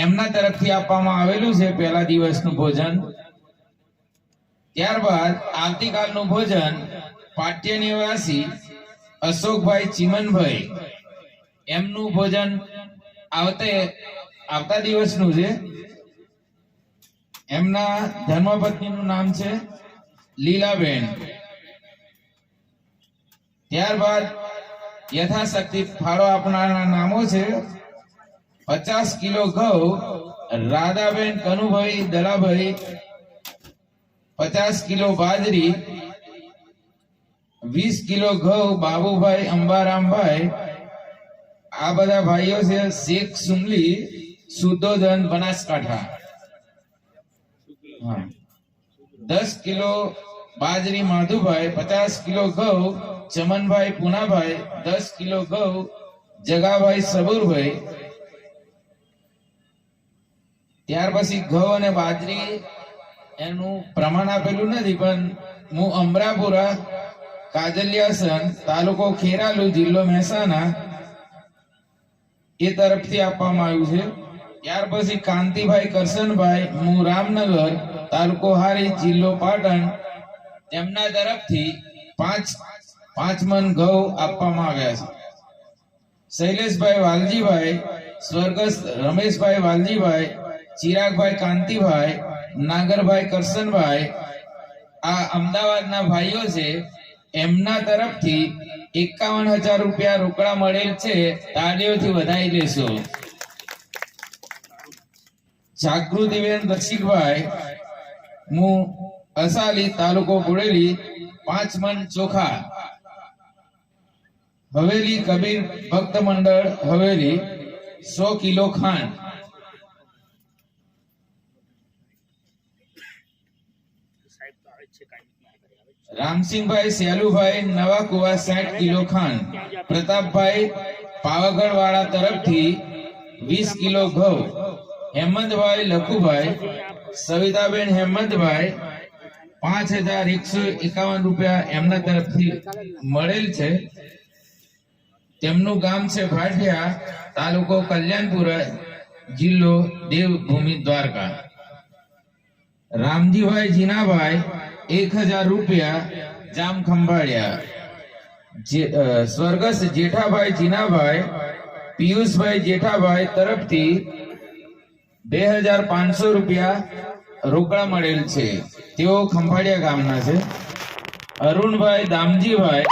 એમના તરફથી આપવામાં આવેલું છે પહેલા દિવસનું ભોજન। ત્યારબાદ આવતીકાલનું ભોજન પાટ્ય નિવાસી અશોકભાઈ ચીમનભાઈ એમનું ભોજન આવતા દિવસનું છે। એમના ધર્મપત્નીનું નામ છે લીલાબેન। ત્યારબાદ યથાશક્તિ ફાળો આપનારના નામો છે 50 કિલો ઘઉં રાધાબેન કનુભાઈ દલાભાઈ, 50 કિલો બાજરી, 20 કિલો ઘઉં બાબુભાઈ અંબારામભાઈ। આ બધા ભાઈઓ છે શેખ સુમલી, સુદોધન, બનાસકાંઠા। 10 કિલો બાજરી માધુભાઈ, 50 કિલો ઘઉં ચમનભાઈ પુનાભાઈ, 10 કિલો ઘઉં જગાભાઈ સબુરભાઈ। ત્યાર પછી ઘઉં અને બાજરી એનું પ્રમાણ આપેલું નથી, પણ હું અમરાપુરા કાજલિયાસન તાલુકો ખેરાલુ જિલ્લો મહેસાણા એ તરફથી આપવામાં આવ્યું છે। ત્યાર પછી કાંતિભાઈ કરશનભાઈ, હું રામનગર તાલુકો હારી જિલ્લો પાટણ, તેમના તરફથી 5 મણ ઘઉં આપવામાં આવ્યા છે। શૈલેષભાઈ વાલજીભાઈ, સ્વર્ગસ્થ રમેશભાઈ વાલજીભાઈ, ચિરાગભાઈ કાંતિભાઈ, નાગરભાઈ કરશનભાઈ, આ અમદાવાદના ભાઈઓ છે, એમના તરફથી 51,000 રૂપિયા રોકડા મળેલ છે। તાળીઓથી વધાવી લેશો। જાગૃતિબેન રસિકભાઈ, હું અસાલી તાલુકો બોડેલી, 5 મણ ચોખા। હવેલી કબીર ભક્ત મંડળ હવેલી 100 કિલો ખાંડ। રામસિંહભાઈ સેલુભાઈ નવા કુવા 60 કિલો ખાંડ। પ્રતાપભાઈ પાવાગઢ વાળા તરફથી 20 કિલો ઘઉં। હેમંતભાઈ લખુભાઈ, સવિતાબેન હેમંતભાઈ 5,151 રૂપિયા એમના તરફથી મળેલ છે। તેમનું ગામ છે ભાટિયા, તાલુકો કલ્યાણપુરા, જિલ્લો દેવભૂમિ દ્વારકા। રામજીભાઈ જીનાભાઈ 1,000 રૂપિયા જામ ખંભાળિયા। સ્વર્ગસ્થ જેઠાભાઈ જીનાભાઈ, પિયુષભાઈ જેઠાભાઈ તરફથી 2,500 રૂપિયા રોકડા મળેલ છે। તેઓ ખંભાળિયા ગામના છે। અરુણભાઈ દામજીભાઈ